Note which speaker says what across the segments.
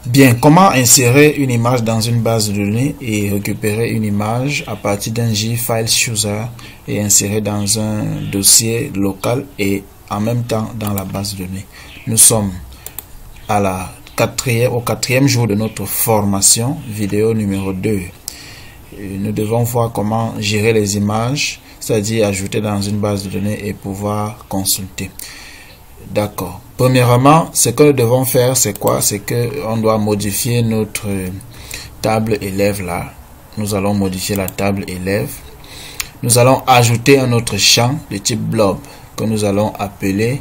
Speaker 1: Bien, comment insérer une image dans une base de données et récupérer une image à partir d'un JFile Chooser et insérer dans un dossier local et en même temps dans la base de données. Nous sommes au quatrième jour de notre formation, vidéo numéro 2. Nous devons voir comment gérer les images, c'est-à-dire ajouter dans une base de données et pouvoir consulter. D'accord. Premièrement, ce que nous devons faire, c'est quoi? C'est que on doit modifier notre table élève là. Nous allons modifier la table élève. Nous allons ajouter un autre champ de type blob que nous allons appeler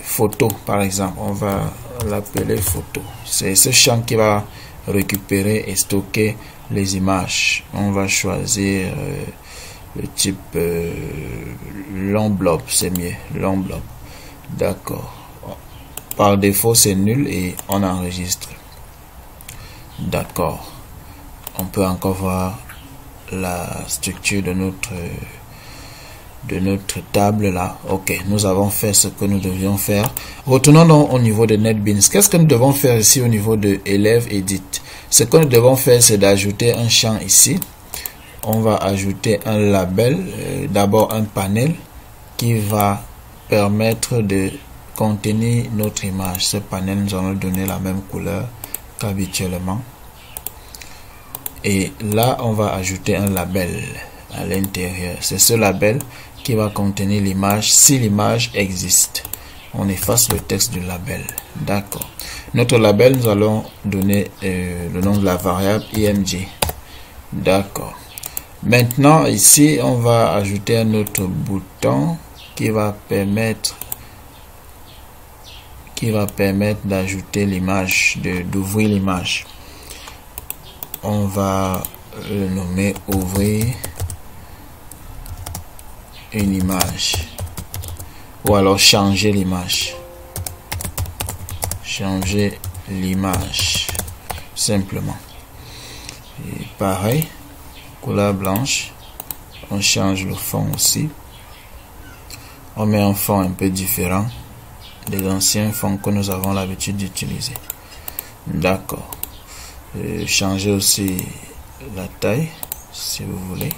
Speaker 1: photo par exemple. On va l'appeler photo. C'est ce champ qui va récupérer et stocker les images. On va choisir le type long blob, c'est mieux, long blob. D'accord. Par défaut, c'est nul et on enregistre. D'accord. On peut encore voir la structure de notre table là. Ok, nous avons fait ce que nous devions faire. Retournons donc au niveau de NetBeans. Qu'est-ce que nous devons faire ici au niveau de élève edit? Ce que nous devons faire, c'est d'ajouter un champ ici. On va ajouter un label, d'abord un panel qui va permettre de contenir notre image. Ce panel, nous allons donner la même couleur qu'habituellement. Et là, on va ajouter un label à l'intérieur. C'est ce label qui va contenir l'image si l'image existe. On efface le texte du label. D'accord. Notre label, nous allons donner le nom de la variable img. D'accord. Maintenant, ici, on va ajouter un autre bouton qui va permettre d'ajouter l'image, d'ouvrir l'image. On va le nommer ouvrir une image ou alors changer l'image. Changer l'image simplement. Et pareil, couleur blanche. On change le fond aussi. On met un fond un peu différent des anciens fonds que nous avons l'habitude d'utiliser. D'accord. Changer aussi la taille si vous voulez.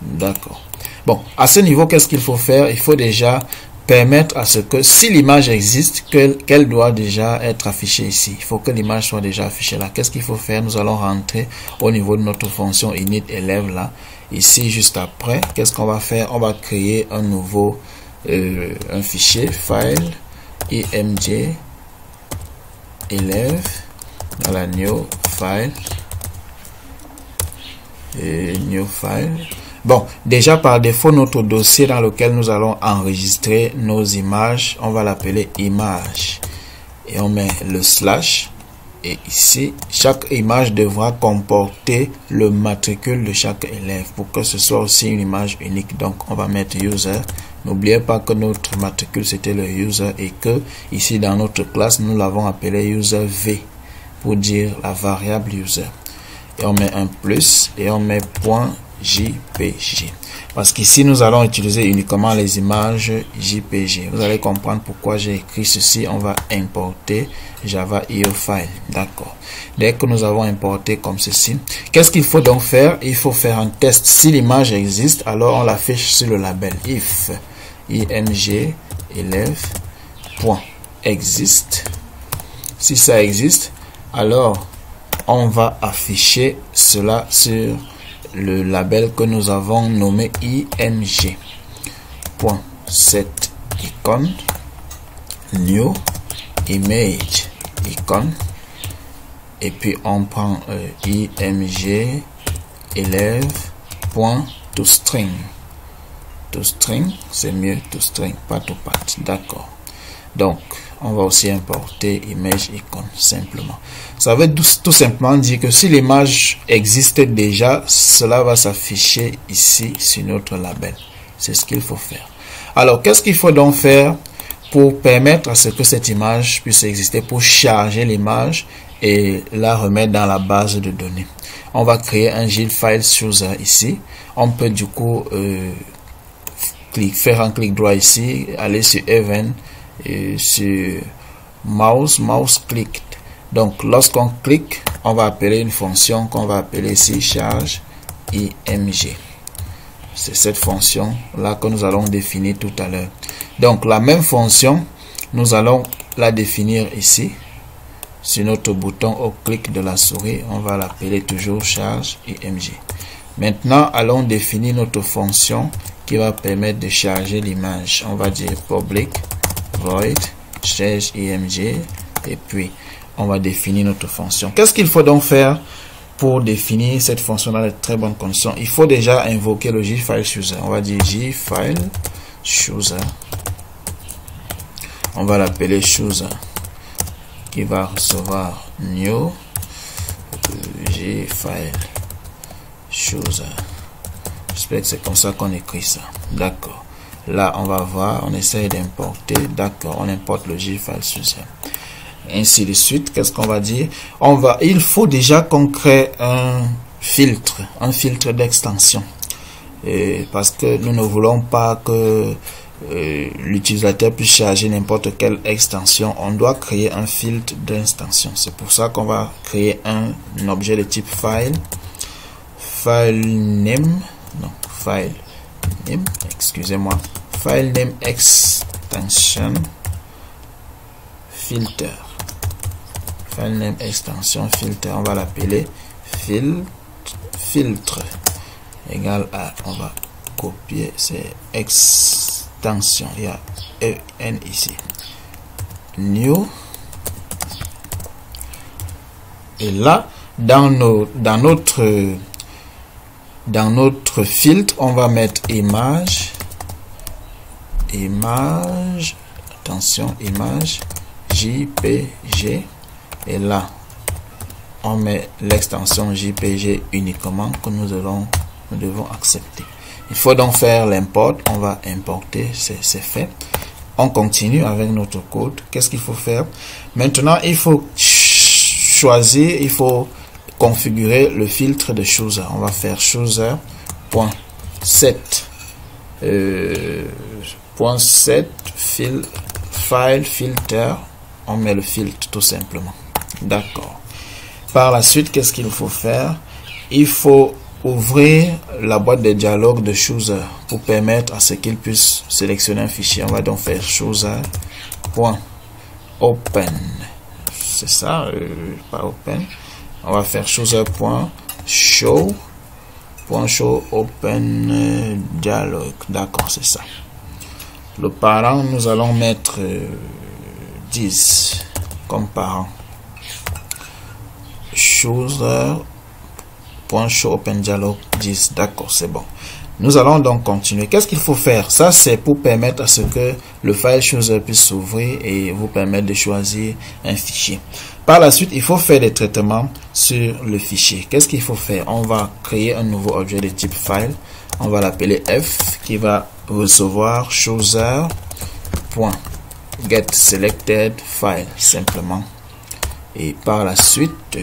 Speaker 1: D'accord. Bon, à ce niveau, qu'est-ce qu'il faut faire? Il faut déjà permettre à ce que si l'image existe, qu'elle doit déjà être affichée ici. Il faut que l'image soit déjà affichée là. Qu'est-ce qu'il faut faire? Nous allons rentrer au niveau de notre fonction init élève là. Ici, juste après, qu'est-ce qu'on va faire? On va créer un nouveau un fichier file img élève dans la new file et new file. Bon, déjà par défaut, notre dossier dans lequel nous allons enregistrer nos images, on va l'appeler image et on met le slash. Et ici, chaque image devra comporter le matricule de chaque élève pour que ce soit aussi une image unique. Donc, on va mettre user. N'oubliez pas que notre matricule, c'était le user et que ici, dans notre classe, nous l'avons appelé user v pour dire la variable user. Et on met un plus et on met .jpg. Parce qu'ici, nous allons utiliser uniquement les images JPG. Vous allez comprendre pourquoi j'ai écrit ceci. On va importer Java.io file. D'accord. Dès que nous avons importé comme ceci, qu'est-ce qu'il faut donc faire? Il faut faire un test. Si l'image existe, alors on l'affiche sur le label. If img élève.exist. Si ça existe, alors on va afficher cela sur le label que nous avons nommé img. Set icon new image icon et puis on prend img élève.toString. ToString, c'est mieux ToString, pas ToPath. D'accord. Donc, on va aussi importer image icon simplement. Ça veut tout simplement dire que si l'image existe déjà, cela va s'afficher ici sur notre label. C'est ce qu'il faut faire. Alors, qu'est-ce qu'il faut donc faire pour permettre à ce que cette image puisse exister, pour charger l'image et la remettre dans la base de données? On va créer un JFile Chooser ici. On peut du coup faire un clic droit ici, aller sur Event et sur mouse click Donc, lorsqu'on clique, on va appeler une fonction qu'on va appeler ici charge img. C'est cette fonction là que nous allons définir tout à l'heure. Donc, la même fonction, nous allons la définir ici. Sur notre bouton au clic de la souris, on va l'appeler toujours charge img. Maintenant, allons définir notre fonction qui va permettre de charger l'image. On va dire public void charge img et puis on va définir notre fonction. Qu'est-ce qu'il faut donc faire pour définir cette fonction dans de très bonnes conditions? Il faut déjà invoquer le jFileChooser. On va dire jFileChooser. On va l'appeler chooser qui va recevoir new jFileChooser. J'espère que c'est comme ça qu'on écrit ça. D'accord. Là, on va voir, on essaye d'importer. D'accord, on importe le jFileChooser. Ainsi de suite, qu'est-ce qu'on va dire? Il faut déjà qu'on crée un filtre d'extension. Parce que nous ne voulons pas que l'utilisateur puisse charger n'importe quelle extension. On doit créer un filtre d'extension. C'est pour ça qu'on va créer un objet de type file name, file name extension filter. File name extension filter, on va l'appeler filtre égal à, on va copier, c'est extension, il y a en ici, new, et là dans notre filtre on va mettre image, attention, image JPG, et là on met l'extension JPG uniquement que nous devons accepter. Il faut donc faire l'import. On va importer, c'est fait. On continue avec notre code. Qu'est-ce qu'il faut faire maintenant? Il faut choisir, il faut configurer le filtre de chooser. On va faire chooser.set file filter. On met le filtre tout simplement. D'accord. Par la suite, qu'est-ce qu'il faut faire? Il faut ouvrir la boîte de dialogue de chooser pour permettre à ce qu'il puisse sélectionner un fichier. On va donc faire chooser.open. C'est ça, pas open. On va faire chooser.show open dialogue. D'accord, c'est ça. Le parent, nous allons mettre 10 comme parent. Chooser.show open dialogue 10. D'accord, c'est bon. Nous allons donc continuer. Qu'est-ce qu'il faut faire? Ça, c'est pour permettre à ce que le file chooser puisse s'ouvrir et vous permettre de choisir un fichier. Par la suite, il faut faire des traitements sur le fichier. Qu'est-ce qu'il faut faire? On va créer un nouveau objet de type file. On va l'appeler f qui va recevoir chooser.getSelectedFile simplement. Et par la suite,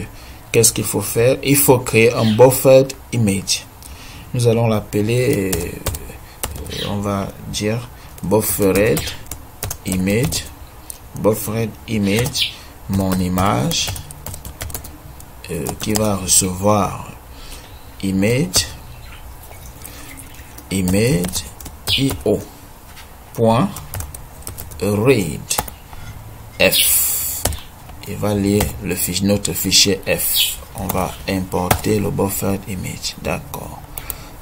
Speaker 1: qu'est-ce qu'il faut faire? Il faut créer un buffered image. Nous allons l'appeler, on va dire buffered image, mon image, qui va recevoir image io point read f. Il va lire le fichier, notre fichier f. On va importer le buffered image. D'accord.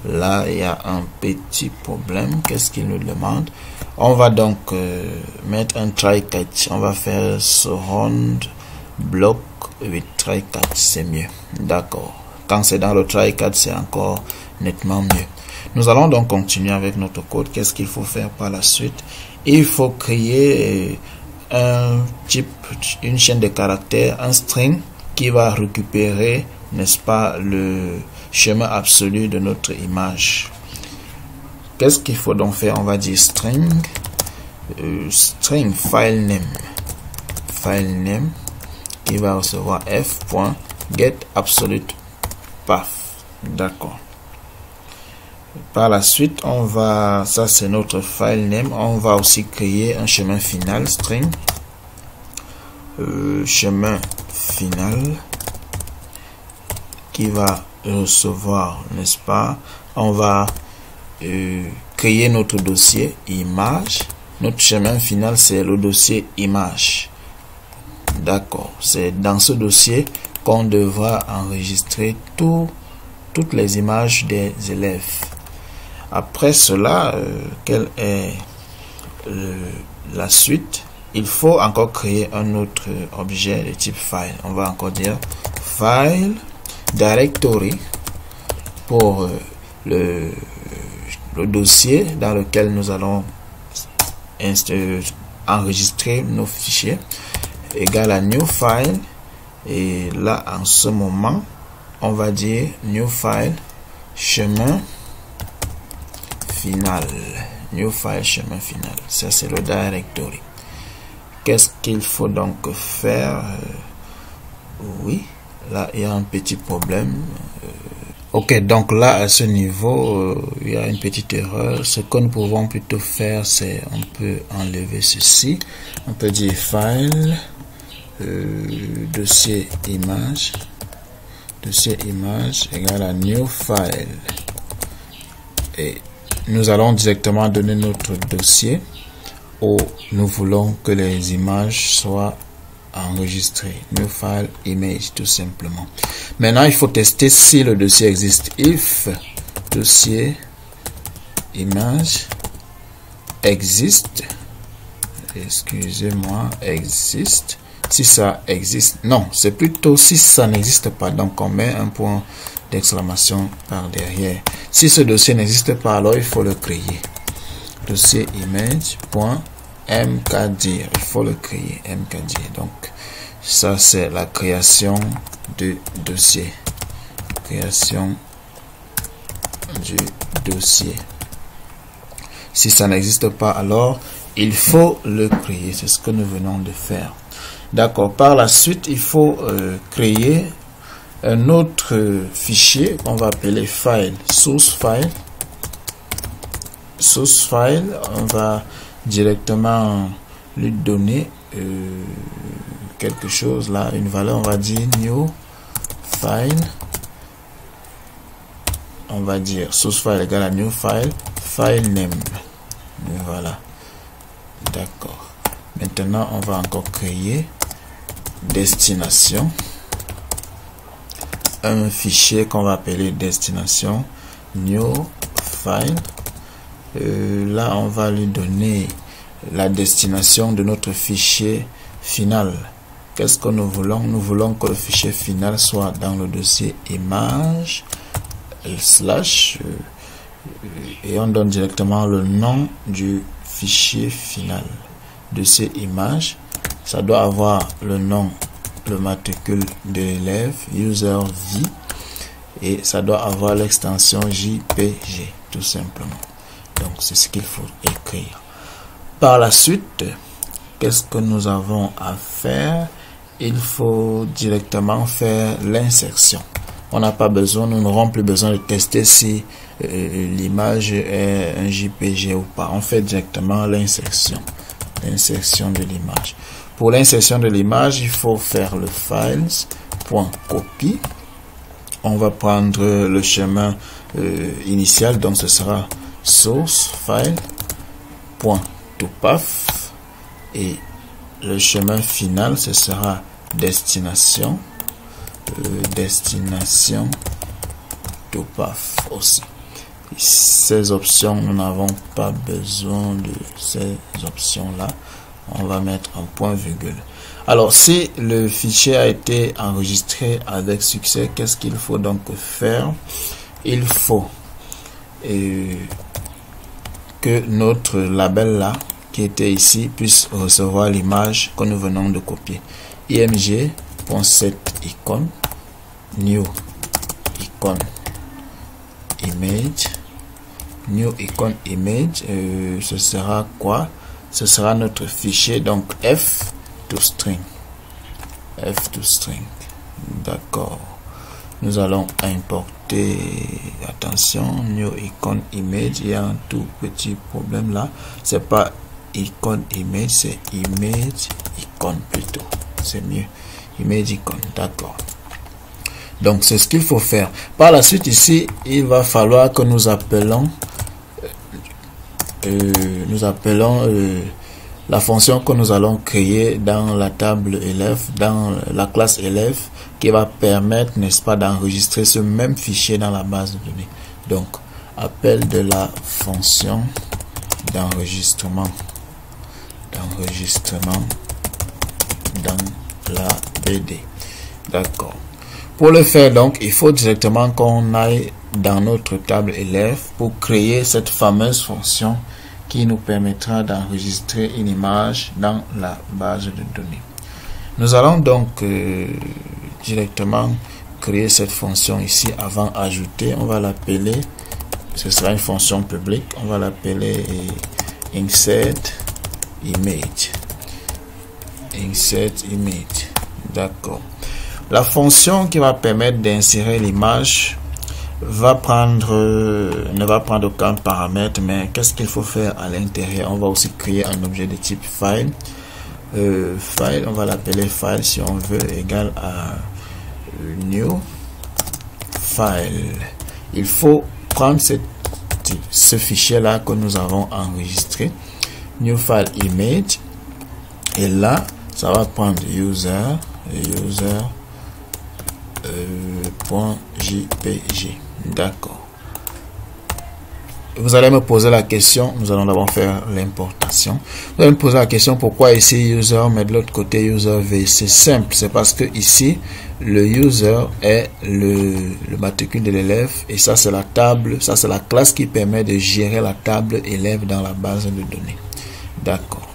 Speaker 1: Là, il y a un petit problème. Qu'est-ce qu'il nous demande? On va donc mettre un try catch. On va faire surround block with try catch. C'est mieux. D'accord. Quand c'est dans le try catch, c'est encore nettement mieux. Nous allons donc continuer avec notre code. Qu'est-ce qu'il faut faire par la suite? Il faut créer un type, une chaîne de caractères, un string qui va récupérer, n'est-ce pas, le chemin absolu de notre image. Qu'est-ce qu'il faut donc faire? On va dire string file name qui va recevoir f.getAbsolutePath. D'accord. Par la suite, on va, ça c'est notre file name, on va aussi créer un chemin final string chemin final qui va recevoir, n'est-ce pas? On va créer notre dossier image. Notre chemin final, c'est le dossier image. D'accord. C'est dans ce dossier qu'on devra enregistrer toutes les images des élèves. Après cela, quelle est la suite? Il faut encore créer un autre objet de type file. On va encore dire file directory pour le dossier dans lequel nous allons enregistrer nos fichiers, égal à new file. Et là, en ce moment, on va dire new file chemin final. New file chemin final. Ça, c'est le directory. Qu'est-ce qu'il faut donc faire? Oui, là, il y a un petit problème. Ok, donc là, à ce niveau, il y a une petite erreur. Ce que nous pouvons plutôt faire, c'est on peut enlever ceci. On peut dire file, dossier image égale à new file. Et nous allons directement donner notre dossier où nous voulons que les images soient enregistrées. New file image, tout simplement. Maintenant, il faut tester si le dossier existe. If dossier image existe, excusez-moi, existe. Si ça existe, non, c'est plutôt si ça n'existe pas. Donc, on met un point d'exclamation par derrière. Si ce dossier n'existe pas, alors il faut le créer. Dossier image.mkdir. Il faut le créer, mkdir. Donc, ça, c'est la création du dossier. Création du dossier. Si ça n'existe pas, alors il faut le créer. C'est ce que nous venons de faire. D'accord. Par la suite, il faut créer un autre fichier qu'on va appeler file, source file. Source file, on va directement lui donner quelque chose là, une valeur, on va dire new file. On va dire source file égale à new file, file name. Voilà. D'accord. Maintenant, on va encore créer destination, un fichier qu'on va appeler destination new file. Là, on va lui donner la destination de notre fichier final. Qu'est-ce que nous voulons? Nous voulons que le fichier final soit dans le dossier image slash et on donne directement le nom du fichier final. Dossier image, ça doit avoir le nom, le matricule de l'élève, user v, et ça doit avoir l'extension JPG, tout simplement. Donc, c'est ce qu'il faut écrire. Par la suite, qu'est-ce que nous avons à faire? Il faut directement faire l'insertion. On n'a pas besoin, nous n'aurons plus besoin de tester si l'image est un JPG ou pas. On fait directement l'insertion. L'insertion de l'image. Pour l'insertion de l'image, il faut faire le files.copy. On va prendre le chemin initial, donc ce sera source file.topath et le chemin final, ce sera destination destination topath aussi. Ces options, nous n'avons pas besoin de ces options là. On va mettre un point virgule. Alors, si le fichier a été enregistré avec succès, qu'est-ce qu'il faut donc faire? Il faut que notre label là qui était ici puisse recevoir l'image que nous venons de copier. img.set icon new icon image, new icon image, ce sera quoi? Ce sera notre fichier, donc f to string. D'accord. Nous allons importer, attention, new icon image. Il y a un tout petit problème là. C'est pas icon image, c'est image icon plutôt. C'est mieux. image icon, d'accord. Donc c'est ce qu'il faut faire. Par la suite ici, il va falloir que nous appelons la fonction que nous allons créer dans la table élève, dans la classe élève, qui va permettre, n'est-ce pas, d'enregistrer ce même fichier dans la base de données. Donc, appel de la fonction d'enregistrement dans la BD. D'accord. Pour le faire, donc, il faut directement qu'on aille dans notre table élève pour créer cette fameuse fonction qui nous permettra d'enregistrer une image dans la base de données. Nous allons donc directement créer cette fonction ici avant ajouter. On va l'appeler, ce sera une fonction publique, on va l'appeler insert image. D'accord. La fonction qui va permettre d'insérer l'image ne va prendre aucun paramètre, mais qu'est-ce qu'il faut faire à l'intérieur? On va aussi créer un objet de type file. File, on va l'appeler file si on veut, égal à new file. Il faut prendre ce fichier là que nous avons enregistré, new file image, et là ça va prendre user.jpg. D'accord. Vous allez me poser la question, nous allons d'abord faire l'importation. Vous allez me poser la question pourquoi ici user mais de l'autre côté user v. C'est simple, c'est parce que ici le user est le matricule de l'élève et ça c'est la table, ça c'est la classe qui permet de gérer la table élève dans la base de données. D'accord.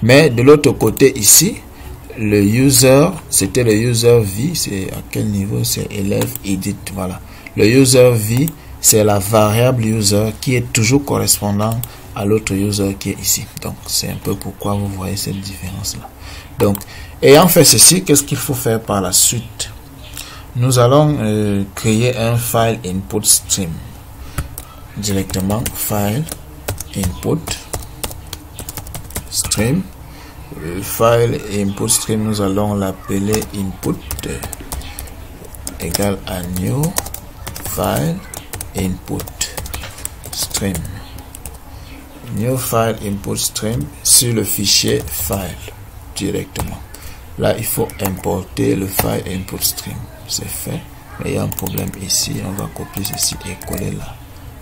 Speaker 1: Mais de l'autre côté ici, le user, c'était le user v, c'est à quel niveau? C'est élève edit, voilà. Le user v, c'est la variable user qui est toujours correspondant à l'autre user qui est ici. Donc, c'est un peu pourquoi vous voyez cette différence-là. Donc, ayant fait ceci, qu'est-ce qu'il faut faire par la suite? Nous allons créer un file input stream. Directement, file input stream. Le file input stream, nous allons l'appeler input égal à new file input stream. New file input stream sur le fichier file directement. Là, il faut importer le file input stream. C'est fait. Mais il y a un problème ici. On va copier ceci et coller là.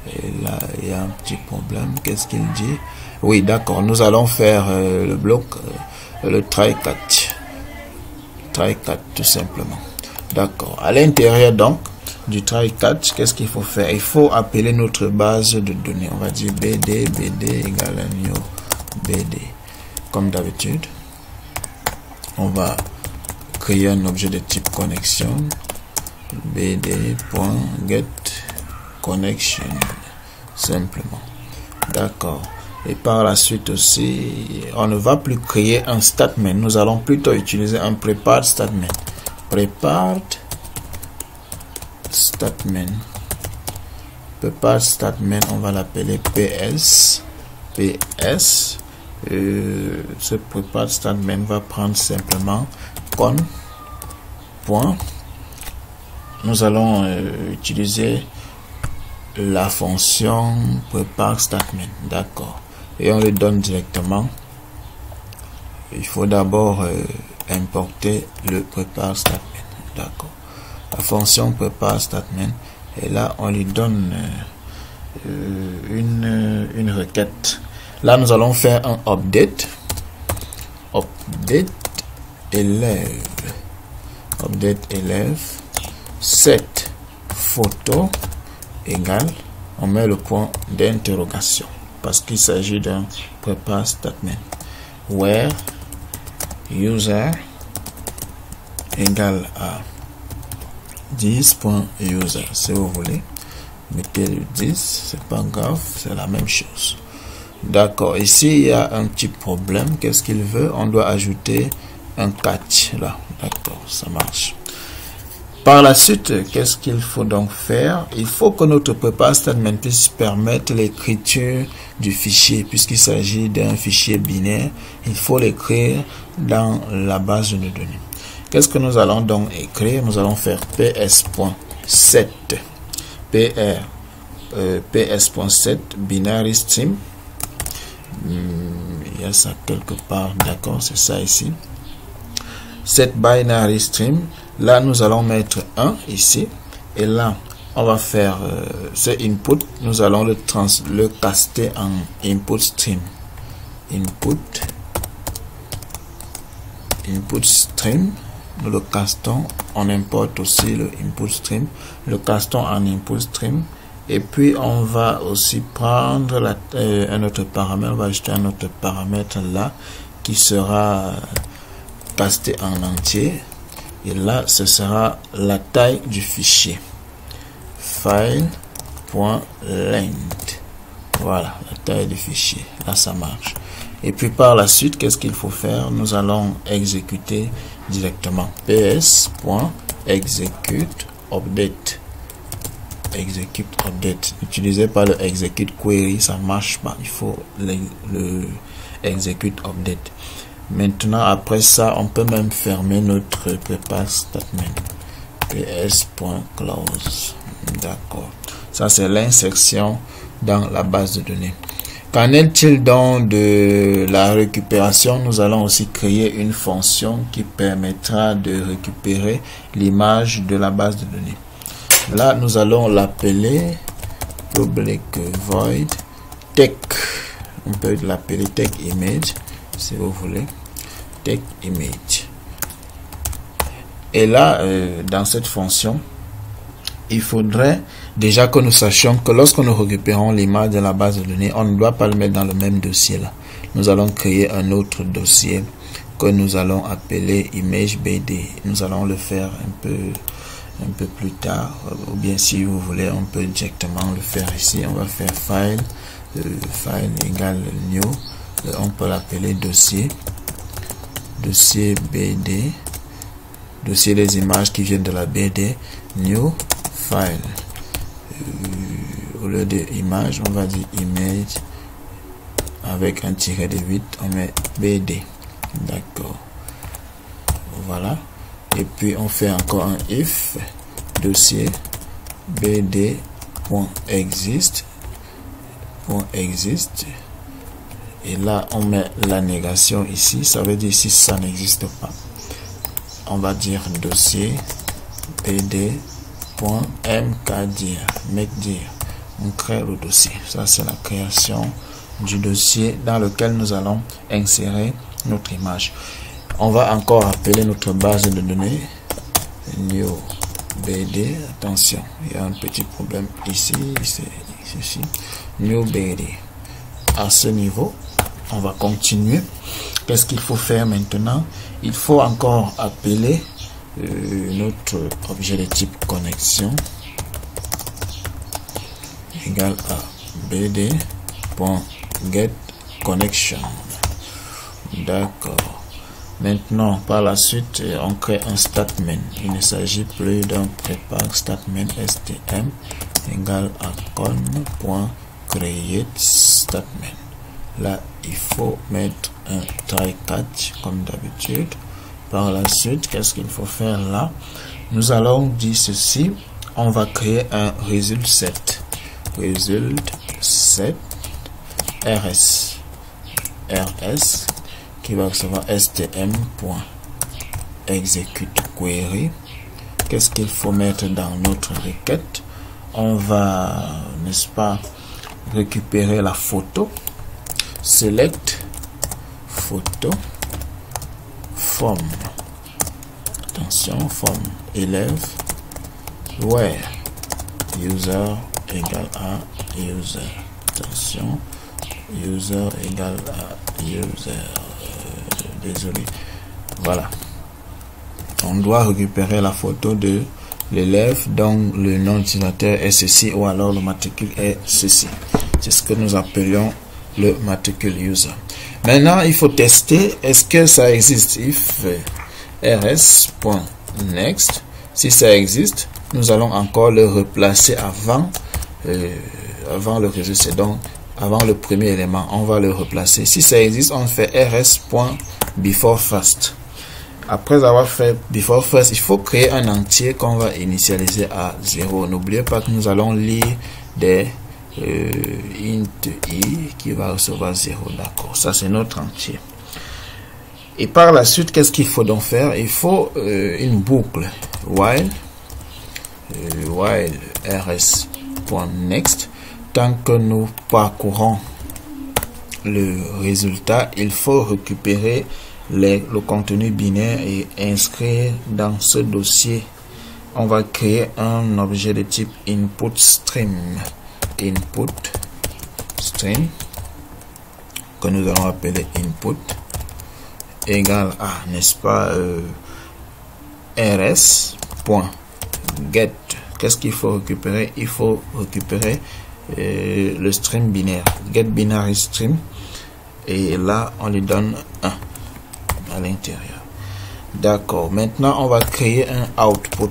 Speaker 1: Et là, il y a un petit problème. Qu'est-ce qu'il dit? Oui, d'accord. Nous allons faire le bloc, le try catch. Try catch tout simplement. D'accord. À l'intérieur donc du try catch, qu'est-ce qu'il faut faire? Il faut appeler notre base de données. On va dire bd égale à new bd. Comme d'habitude, on va créer un objet de type connexion. bd.get connection simplement. D'accord. Et par la suite aussi, on ne va plus créer un statement. Nous allons plutôt utiliser un prepared statement. Prepared statement. Prepared statement, on va l'appeler PS. PS. Ce prepared statement va prendre simplement con. Point. Nous allons utiliser la fonction prepare statement. D'accord. Et on le donne directement. Il faut d'abord importer le prepare statement. D'accord. La fonction prepare statement. Et là, on lui donne une requête. Là, nous allons faire un update. Update élève. Update élève. Set photo égale, on met le point d'interrogation parce qu'il s'agit d'un prepare statement. Where user égale à 10.user. Si vous voulez, mettez le 10, c'est pas grave, c'est la même chose. D'accord, ici il y a un petit problème. Qu'est-ce qu'il veut? On doit ajouter un catch là. D'accord, ça marche. Par la suite, qu'est-ce qu'il faut donc faire? Il faut que notre prepare statement puisse permettre l'écriture du fichier, puisqu'il s'agit d'un fichier binaire. Il faut l'écrire dans la base de données. Qu'est-ce que nous allons donc écrire? Nous allons faire ps.set ps.set binary stream. Il y a ça quelque part, d'accord, c'est ça ici. Set binary stream. Là, nous allons mettre 1 ici. Et là, on va faire ce input. Nous allons le caster en input stream. Input stream. Nous le castons. On importe aussi le input stream. Le castons en input stream. Et puis, on va aussi prendre un autre paramètre. On va ajouter un autre paramètre là qui sera casté en entier. Et là, ce sera la taille du fichier. File.length. Voilà, la taille du fichier. Là, ça marche. Et puis, par la suite, qu'est-ce qu'il faut faire? Nous allons exécuter directement ps.execute update. Execute update. N'utilisez pas le execute query, ça marche pas. Il faut le execute update. Maintenant, après ça, on peut même fermer notre prepare statement. ps.close. D'accord. Ça, c'est l'insertion dans la base de données. Qu'en est-il donc de la récupération? Nous allons aussi créer une fonction qui permettra de récupérer l'image de la base de données. Là, nous allons l'appeler public void tech. On peut l'appeler tech image si vous voulez. Tech image. Et là, dans cette fonction, il faudrait déjà que nous sachions que lorsque nous récupérons l'image de la base de données, on ne doit pas le mettre dans le même dossier là. Nous allons créer un autre dossier que nous allons appeler image BD. Nous allons le faire un peu plus tard, ou bien si vous voulez, on peut directement le faire ici. On va faire file, file égale new, on peut l'appeler dossier BD, dossier des images qui viennent de la BD, new file. Au lieu de image, on va dire image avec un tiret de 8, on met BD. D'accord. Voilà. Et puis on fait encore un if dossier bd.exist et là on met la négation ici, ça veut dire si ça n'existe pas, on va dire dossier bd.mkdir, on crée le dossier. Ça c'est la création du dossier dans lequel nous allons insérer notre image. On va encore appeler notre base de données new bd. Attention, il y a un petit problème ici, c'est ceci, new bd. À ce niveau, on va continuer. Qu'est-ce qu'il faut faire maintenant? Il faut encore appeler notre objet de type connexion égal à bd.getConnection. D'accord. Maintenant, par la suite, on crée un statement. Il ne s'agit plus d'un prepare statement stm égal à con.create statement. Là, il faut mettre un try catch comme d'habitude. Par la suite, qu'est-ce qu'il faut faire là? Nous allons dire ceci. On va créer un result set. Result set rs qui va recevoir stm.execute query. Qu'est-ce qu'il faut mettre dans notre requête? On va, n'est-ce pas, récupérer la photo. Select photo form. Attention, form élève where user égale à user. Attention, user égale à user. Désolé. Voilà. On doit récupérer la photo de l'élève dont le nom d'utilisateur est ceci ou alors le matricule est ceci. C'est ce que nous appelions le matricule user. Maintenant, il faut tester est-ce que ça existe. If rs.next, si ça existe, nous allons encore le replacer avant le résultat. C'est donc avant le premier élément, on va le replacer. Si ça existe, on fait rs.beforefirst. Après avoir fait before first, il faut créer un entier qu'on va initialiser à 0. N'oubliez pas que nous allons lire des int i qui va recevoir 0. D'accord, ça c'est notre entier. Et par la suite, qu'est-ce qu'il faut donc faire? Il faut une boucle while rs.next. Tant que nous parcourons le résultat, il faut récupérer le contenu binaire et inscrire dans ce dossier. On va créer un objet de type input stream que nous allons appeler input égal à, n'est-ce pas, rs.get. Qu'est-ce qu'il faut récupérer? Il faut récupérer le stream binaire, get binary stream, et là on lui donne 1 à l'intérieur. D'accord, maintenant on va créer un output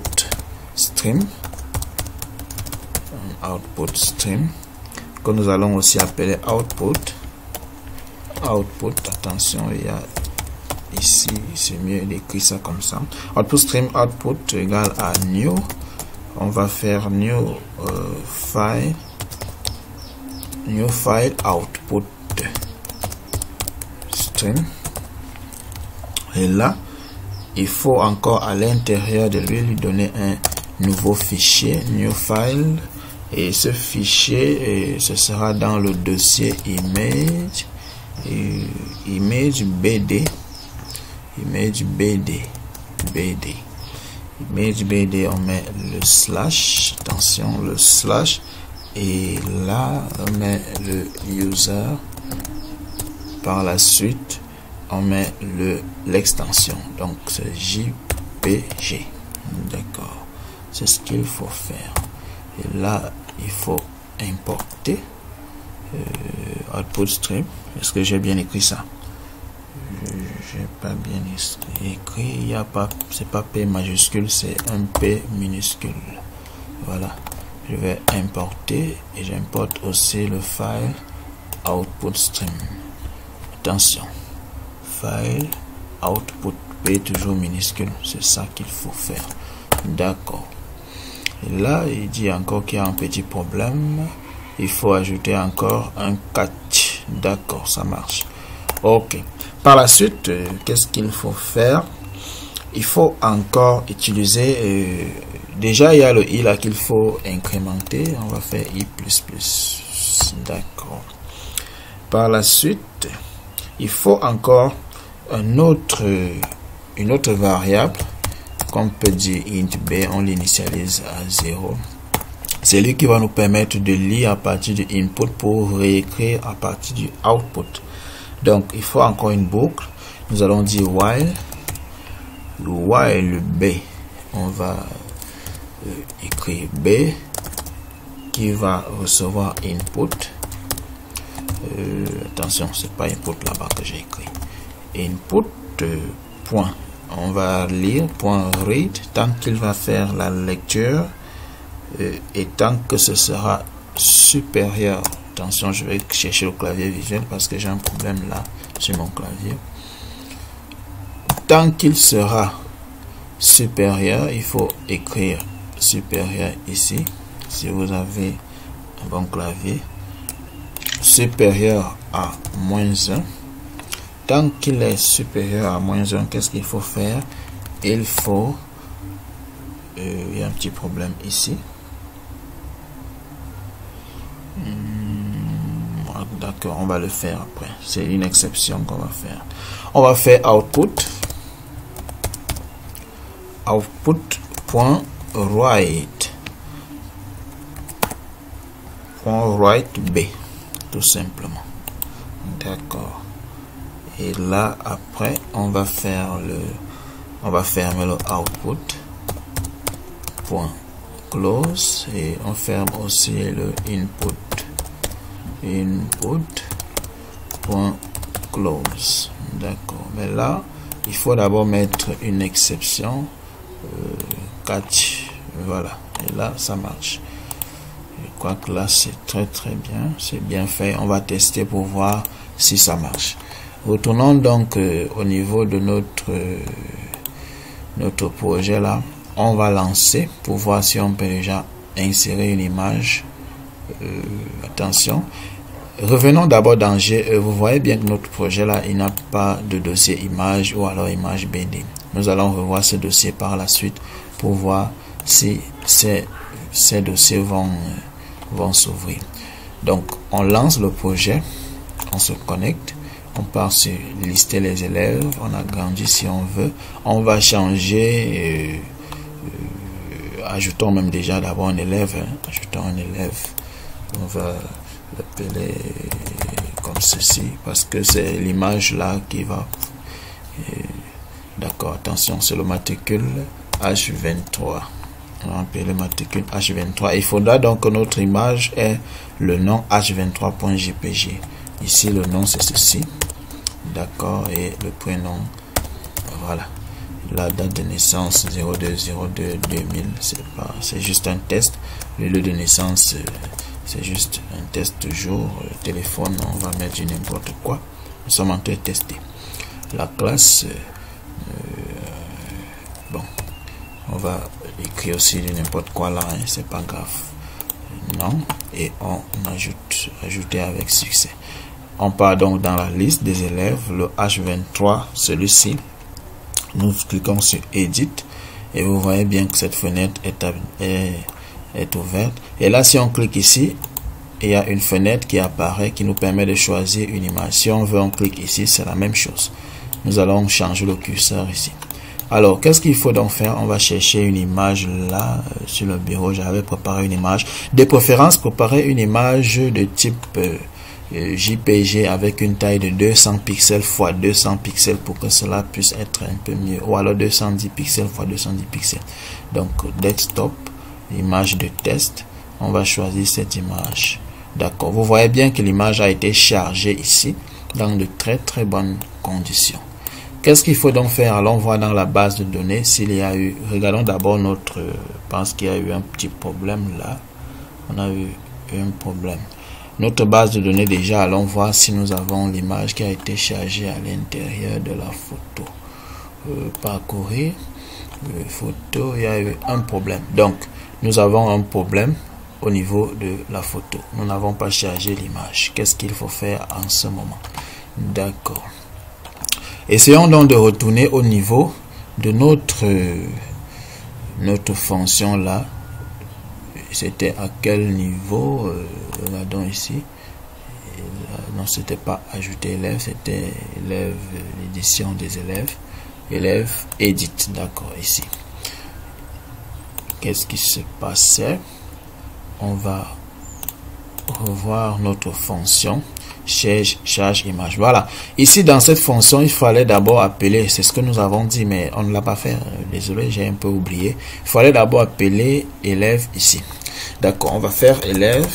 Speaker 1: stream que nous allons aussi appeler output. Attention, il y a ici, c'est mieux d'écrire ça comme ça. Output stream output égale à new. On va faire new file output stream. Et là, il faut encore à l'intérieur de lui donner un nouveau fichier, new file, et ce fichier ce sera dans le dossier image bd. On met le slash, attention, le slash, et là on met le user. Par la suite on met l'extension, donc c'est JPG. D'accord, c'est ce qu'il faut faire. Et là il faut importer output stream. Est-ce que j'ai bien écrit ça? J'ai pas bien écrit. Il y a pas, c'est pas P majuscule, c'est un P minuscule. Voilà, je vais importer et j'importe aussi le file output stream. Attention, file output, P toujours minuscule, c'est ça qu'il faut faire. D'accord. Et là il dit encore qu'il y a un petit problème, il faut ajouter encore un catch. D'accord, ça marche. Ok, par la suite qu'est-ce qu'il faut faire? Il faut encore utiliser déjà il y a le i là qu'il faut incrémenter. On va faire i++. D'accord. Par la suite il faut encore une autre variable qu'on peut dire int b. On l'initialise à 0. C'est lui qui va nous permettre de lire à partir du input pour réécrire à partir du output. Donc il faut encore une boucle. Nous allons dire while b. On va écrire b qui va recevoir input. Attention, c'est pas input là-bas que j'ai écrit. Input point. On va lire point read tant qu'il va faire la lecture et tant que ce sera supérieur. Attention, je vais chercher le clavier visuel parce que j'ai un problème là sur mon clavier. Tant qu'il sera supérieur, il faut écrire supérieur ici. Si vous avez un bon clavier, supérieur à -1. Tant qu'il est supérieur à -1, qu'est-ce qu'il faut faire? Il faut il y a un petit problème ici. D'accord, on va le faire après. C'est une exception qu'on va faire. On va faire output.write b, tout simplement. D'accord. Et là après on va faire on va fermer le output.close et on ferme aussi le input.close. D'accord, mais là il faut d'abord mettre une exception catch. Voilà, et là ça marche. Je crois que là c'est très bien, c'est bien fait. On va tester pour voir si ça marche. Retournons donc au niveau de notre notre projet là. On va lancer pour voir si on peut déjà insérer une image. Attention. Revenons d'abord dans GE. Vous voyez bien que notre projet là, il n'a pas de dossier image ou alors image BD. Nous allons revoir ce dossier par la suite pour voir si ces dossiers vont s'ouvrir. Donc, on lance le projet, on se connecte, on part sur lister les élèves, on agrandit si on veut, on va changer, ajoutons même déjà d'abord un élève, ajoutons un élève, on va l'appeler comme ceci parce que c'est l'image là qui va, d'accord, attention, c'est le matricule H23. On va appeler le matricule H23. Il faudra donc que notre image ait le nom H23.jpg. Ici, le nom c'est ceci. D'accord. Et le prénom, voilà. La date de naissance 02/02/2000. C'est juste un test. Le lieu de naissance, c'est juste un test toujours. Le téléphone, on va mettre n'importe quoi. Nous sommes en train de tester. La classe, bon, on va écrire aussi n'importe quoi là, hein, c'est pas grave. Non, et on ajouter avec succès. On part donc dans la liste des élèves, le H23, celui-ci. Nous cliquons sur Edit et vous voyez bien que cette fenêtre est ouverte. Et là, si on clique ici, il y a une fenêtre qui apparaît qui nous permet de choisir une image. Si on veut, on clique ici, c'est la même chose. Nous allons changer le curseur ici. Alors, qu'est-ce qu'il faut donc faire? On va chercher une image là, sur le bureau. J'avais préparé une image. De préférence, préparer une image de type JPG avec une taille de 200 pixels x 200 pixels pour que cela puisse être un peu mieux. Ou alors 210 pixels x 210 pixels. Donc, desktop, image de test. On va choisir cette image. D'accord. Vous voyez bien que l'image a été chargée ici dans de très bonnes conditions. Qu'est-ce qu'il faut donc faire? Allons voir dans la base de données s'il y a eu. Regardons d'abord notre. Je pense qu'il y a eu un petit problème là. On a eu un problème. Notre base de données déjà. Allons voir si nous avons l'image qui a été chargée à l'intérieur de la photo. Parcourir. Photo. Il y a eu un problème. Donc, nous avons un problème au niveau de la photo. Nous n'avons pas chargé l'image. Qu'est-ce qu'il faut faire en ce moment? D'accord. Essayons donc de retourner au niveau de notre fonction là. C'était à quel niveau? Regardons ici. Non, c'était pas ajouter élève, c'était élève, l'édition des élèves. Élève, edit, d'accord, ici. Qu'est-ce qui se passait? On va revoir notre fonction. Charge image. Voilà. Ici, dans cette fonction, il fallait d'abord appeler, c'est ce que nous avons dit, mais on ne l'a pas fait. Désolé, j'ai un peu oublié. Il fallait d'abord appeler élève ici. D'accord, on va faire élève,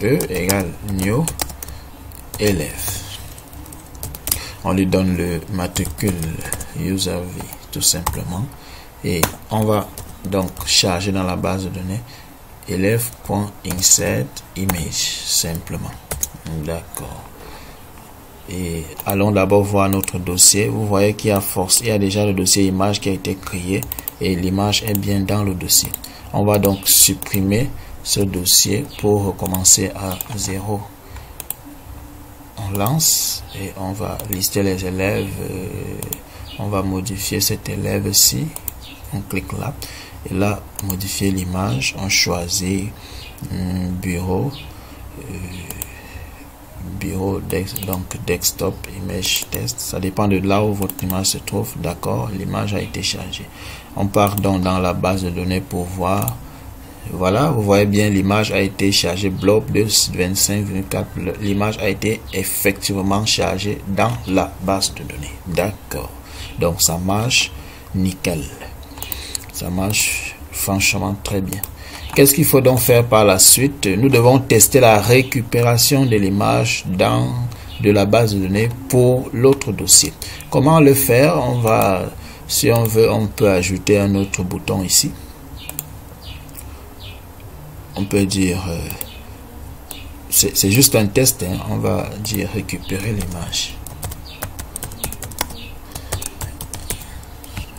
Speaker 1: E égale new élève. On lui donne le matricule user v, tout simplement. Et on va donc charger dans la base de données élève.insert image, simplement. D'accord. Et allons d'abord voir notre dossier. Vous voyez qu'il y a déjà le dossier image qui a été créé et l'image est bien dans le dossier. On va donc supprimer ce dossier pour recommencer à 0. On lance et on va lister les élèves. On va modifier cet élève-ci. On clique là. Et là, modifier l'image. On choisit bureau. Bureau, donc desktop, image test. Ça dépend de là où votre image se trouve. D'accord, l'image a été chargée. On part donc dans la base de données pour voir. Voilà, vous voyez bien, l'image a été chargée. Blob de 25,4. L'image a été effectivement chargée dans la base de données. D'accord. Donc ça marche nickel. Ça marche franchement très bien. Qu'est-ce qu'il faut donc faire par la suite? Nous devons tester la récupération de l'image de la base de données pour l'autre dossier. Comment le faire? On va, si on veut, on peut ajouter un autre bouton ici. On peut dire, c'est juste un test, hein. On va dire récupérer l'image.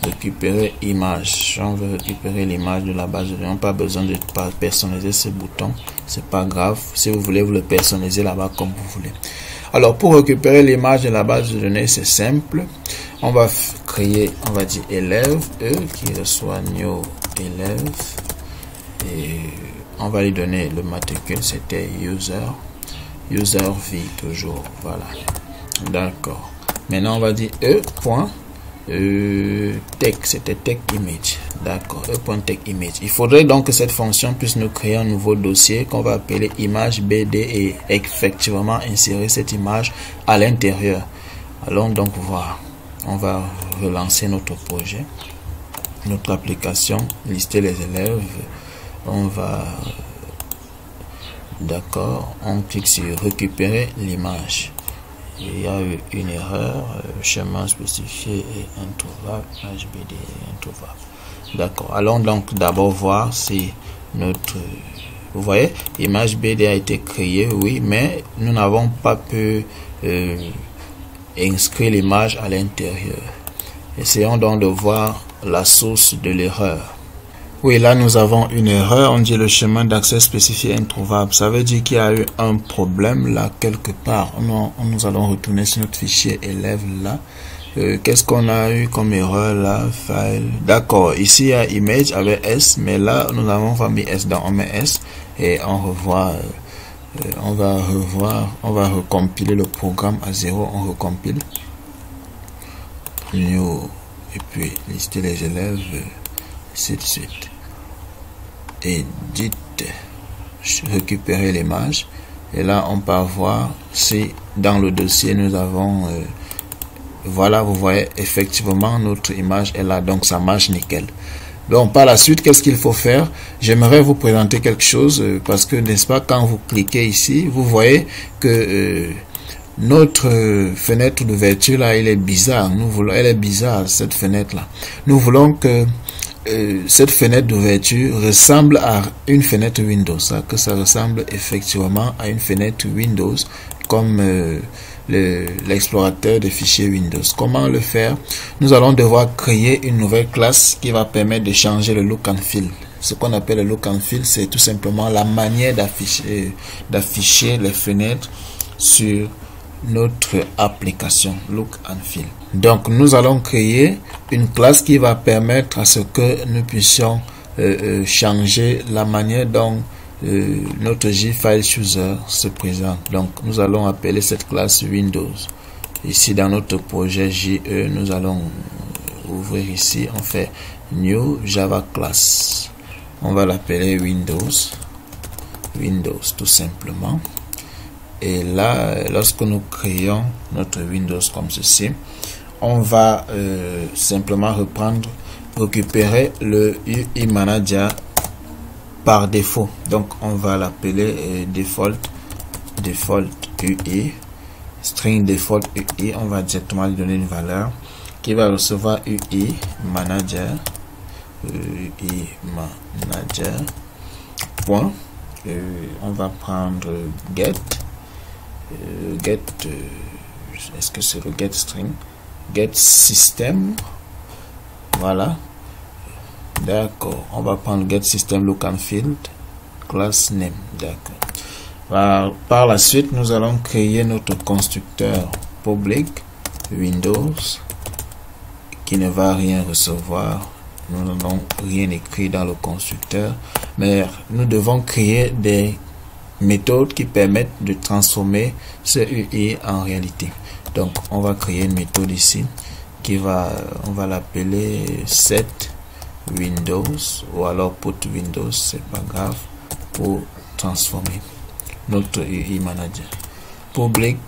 Speaker 1: récupérer image. On veut récupérer l'image de la base de données. On n'a pas besoin de personnaliser ce bouton. C'est pas grave. Si vous voulez, vous le personnalisez là-bas comme vous voulez. Alors, pour récupérer l'image de la base de données, c'est simple. On va créer, on va dire élève, qui reçoit new élève. Et on va lui donner le matricule, c'était user v toujours. Voilà. D'accord. Maintenant, on va dire tech, c'était tech image. D'accord, tech image. Il faudrait donc que cette fonction puisse nous créer un nouveau dossier qu'on va appeler image BD et effectivement insérer cette image à l'intérieur. Allons donc voir. On va relancer notre projet, notre application, lister les élèves. On va, d'accord, on clique sur récupérer l'image. Il y a eu une erreur, chemin spécifié et introuvable, image BD introuvable. D'accord, allons donc d'abord voir si notre, vous voyez, image BD a été créée, oui, mais nous n'avons pas pu inscrire l'image à l'intérieur. Essayons donc de voir la source de l'erreur. Oui, là nous avons une erreur, on dit le chemin d'accès spécifié introuvable. Ça veut dire qu'il y a eu un problème là quelque part. Nous allons retourner sur notre fichier élève là. Qu'est-ce qu'on a eu comme erreur là? File. D'accord, ici il y a image avec S, mais là nous avons pas mis S, donc on met S et on revoit. On va recompiler le programme à 0, on recompile. New, et puis lister les élèves, ainsi de suite. Edit, récupérer l'image. Et là, on peut voir si dans le dossier nous avons, voilà, vous voyez, effectivement, notre image est là, donc ça marche nickel. Donc, par la suite, qu'est-ce qu'il faut faire? J'aimerais vous présenter quelque chose, parce que, n'est-ce pas, quand vous cliquez ici, vous voyez que notre fenêtre d'ouverture, là, elle est bizarre. Elle est bizarre, cette fenêtre-là. Nous voulons que cette fenêtre d'ouverture ressemble à une fenêtre Windows, que ça ressemble effectivement à une fenêtre Windows, comme l'explorateur de fichiers Windows. Comment le faire? Nous allons devoir créer une nouvelle classe qui va permettre de changer le look and feel. Ce qu'on appelle le look and feel, c'est tout simplement la manière d'afficher les fenêtres sur notre application look and feel. Donc nous allons créer une classe qui va permettre à ce que nous puissions changer la manière dont notre JFileChooser se présente. Donc nous allons appeler cette classe Windows. Ici dans notre projet JE, nous allons ouvrir ici, on fait New Java Class. On va l'appeler Windows tout simplement. Et là, lorsque nous créons notre Windows comme ceci, on va simplement récupérer le UI Manager par défaut. Donc, on va l'appeler default UI, string default UI. On va directement lui donner une valeur qui va recevoir UI Manager, point. On va prendre get. Est-ce que c'est le get string? Get system. Voilà. D'accord. On va prendre get system look and field class name. D'accord. Par la suite, nous allons créer notre constructeur public Windows qui ne va rien recevoir. Nous n'avons rien écrit dans le constructeur, mais nous devons créer des méthodes qui permettent de transformer ce UI en réalité. Donc on va créer une méthode ici qui on va l'appeler set Windows ou alors put Windows, c'est pas grave, pour transformer notre UI Manager. Public,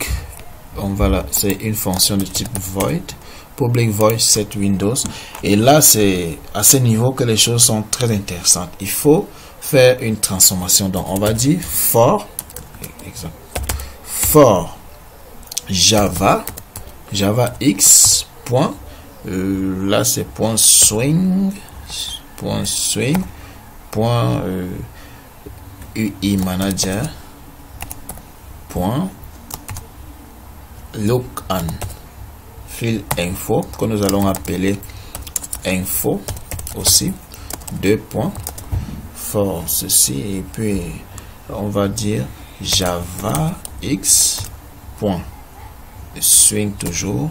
Speaker 1: c'est une fonction de type void. Public void set Windows. Et là c'est à ce niveau que les choses sont très intéressantes. Il faut faire une transformation. Donc on va dire for Java X point, là c'est point swing point UI Manager point look and feel info que nous allons appeler info aussi, 2 points, for ceci, et puis on va dire Java X point swing toujours,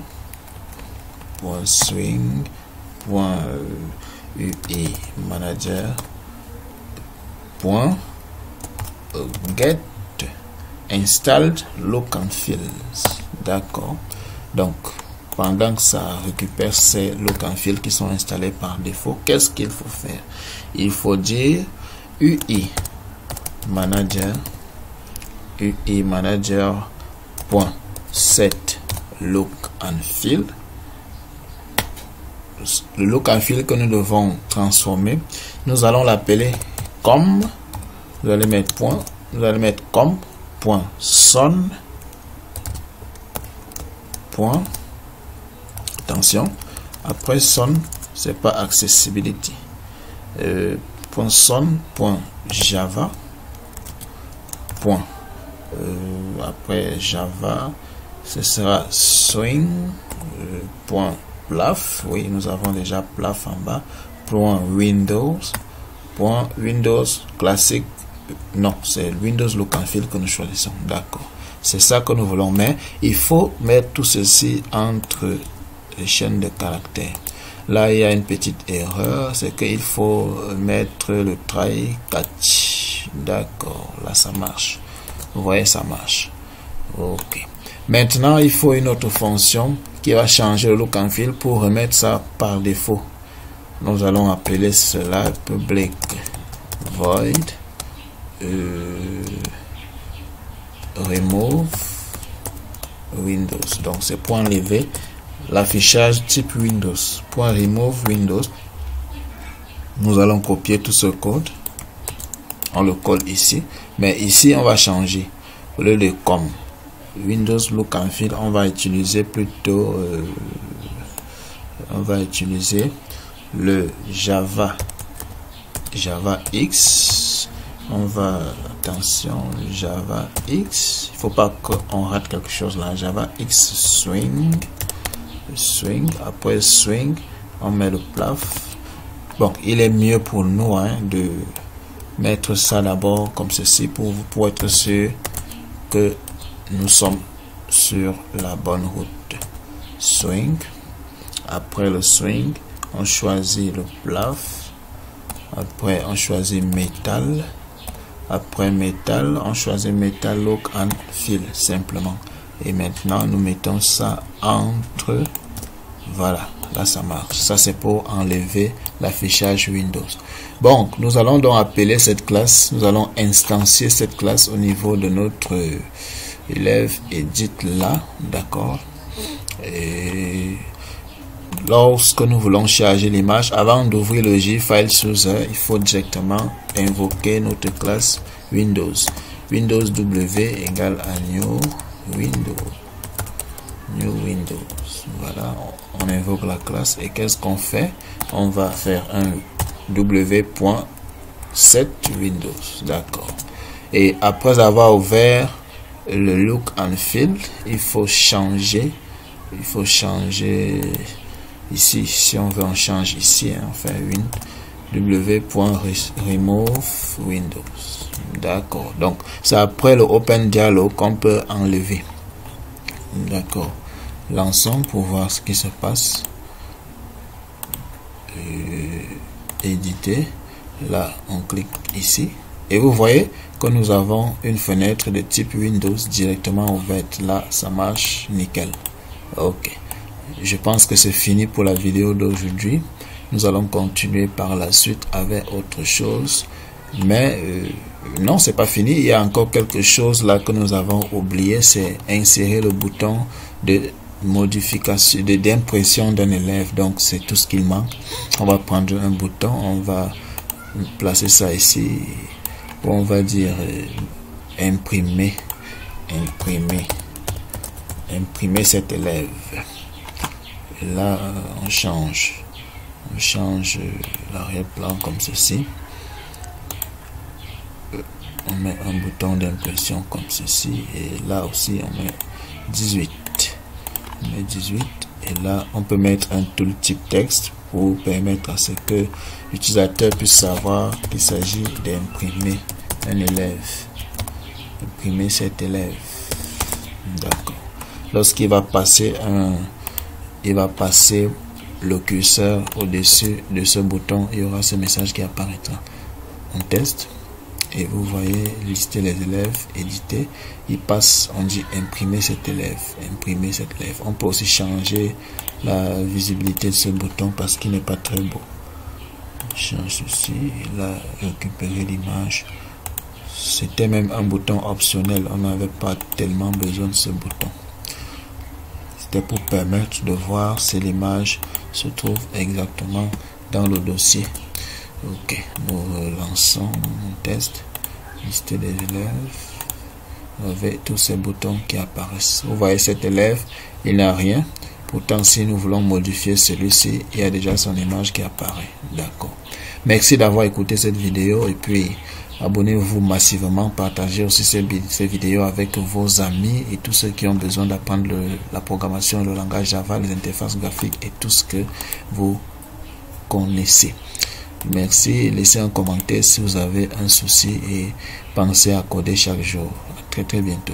Speaker 1: point swing, point UI manager, point get installed look and feels. D'accord. Donc pendant que ça récupère ces look and feels qui sont installés par défaut, qu'est-ce qu'il faut faire? Il faut dire UI manager point set look and feel. Le look and feel que nous devons transformer, nous allons l'appeler comme, vous allez mettre point, vous allez mettre comme point son point, attention, après son c'est pas accessibility, point son point java point, après java ce sera swing point plaf, oui nous avons déjà plaf en bas, point windows classique, non c'est Windows look and feel que nous choisissons, d'accord, c'est ça que nous voulons, mais il faut mettre tout ceci entre les chaînes de caractères. Là il y a une petite erreur, c'est qu'il faut mettre le try catch, d'accord, là ça marche, vous voyez ça marche, ok. Maintenant il faut une autre fonction qui va changer le look and feel pour remettre ça par défaut. Nous allons appeler cela public void remove windows, donc c'est pour enlever l'affichage type Windows, point remove windows. Nous allons copier tout ce code, on le colle ici, mais ici on va changer, au lieu de comme Windows look and feel, on va utiliser plutôt on va utiliser le Java X. On va, attention, Java X, il faut pas qu'on rate quelque chose là, Java X swing, après swing on met le plaf. Bon, il est mieux pour nous de mettre ça d'abord comme ceci pour être sûr que nous sommes sur la bonne route. Swing, après le swing on choisit le plaf, après on choisit métal, après métal on choisit metal look and feel simplement, et maintenant nous mettons ça entre, voilà, là ça marche, ça c'est pour enlever l'affichage Windows. Bon, nous allons donc appeler cette classe, nous allons instancier cette classe au niveau de notre élève edit là, d'accord. Et lorsque nous voulons charger l'image, avant d'ouvrir le File Chooser, il faut directement invoquer notre classe Windows. Windows W égale à new Windows. Voilà, on invoque la classe et qu'est-ce qu'on fait? On va faire un w.set Windows, d'accord. Et après avoir ouvert le look and feel, il faut changer ici, si on veut on change ici, on fait w.remove Windows, d'accord. Donc c'est après le open dialog qu'on peut enlever, d'accord. Lançons pour voir ce qui se passe. Éditer, là on clique ici et vous voyez que nous avons une fenêtre de type Windows directement ouverte. Là ça marche nickel. Ok, je pense que c'est fini pour la vidéo d'aujourd'hui. Nous allons continuer par la suite avec autre chose, mais non, c'est pas fini. Il y a encore quelque chose là que nous avons oublié, c'est insérer le bouton de modification, d'impression d'un élève. Donc c'est tout ce qu'il manque. On va prendre un bouton, on va placer ça ici, on va dire imprimer cet élève. Et là on change l'arrière-plan comme ceci. On met un bouton d'impression comme ceci, et là aussi on met 18. On met 18, et là on peut mettre un tooltip texte pour permettre à ce que l'utilisateur puisse savoir qu'il s'agit d'imprimer un élève. Imprimer cet élève. D'accord. Lorsqu'il va passer le curseur au-dessus de ce bouton, il y aura ce message qui apparaîtra. On teste et vous voyez lister les élèves, éditer. Il passe, on dit imprimer cet élève, imprimer cet élève. On peut aussi changer la visibilité de ce bouton parce qu'il n'est pas très beau. Change ceci, il a récupéré l'image. C'était même un bouton optionnel, on n'avait pas tellement besoin de ce bouton. C'était pour permettre de voir si l'image se trouve exactement dans le dossier. Ok, nous relançons un test. Lister des élèves. Vous avez tous ces boutons qui apparaissent. Vous voyez cet élève, il n'a rien. Pourtant, si nous voulons modifier celui-ci, il y a déjà son image qui apparaît. D'accord. Merci d'avoir écouté cette vidéo et puis abonnez-vous massivement, partagez aussi ces vidéos avec vos amis et tous ceux qui ont besoin d'apprendre la programmation, le langage Java, les interfaces graphiques et tout ce que vous connaissez. Merci, laissez un commentaire si vous avez un souci et pensez à coder chaque jour. À très bientôt.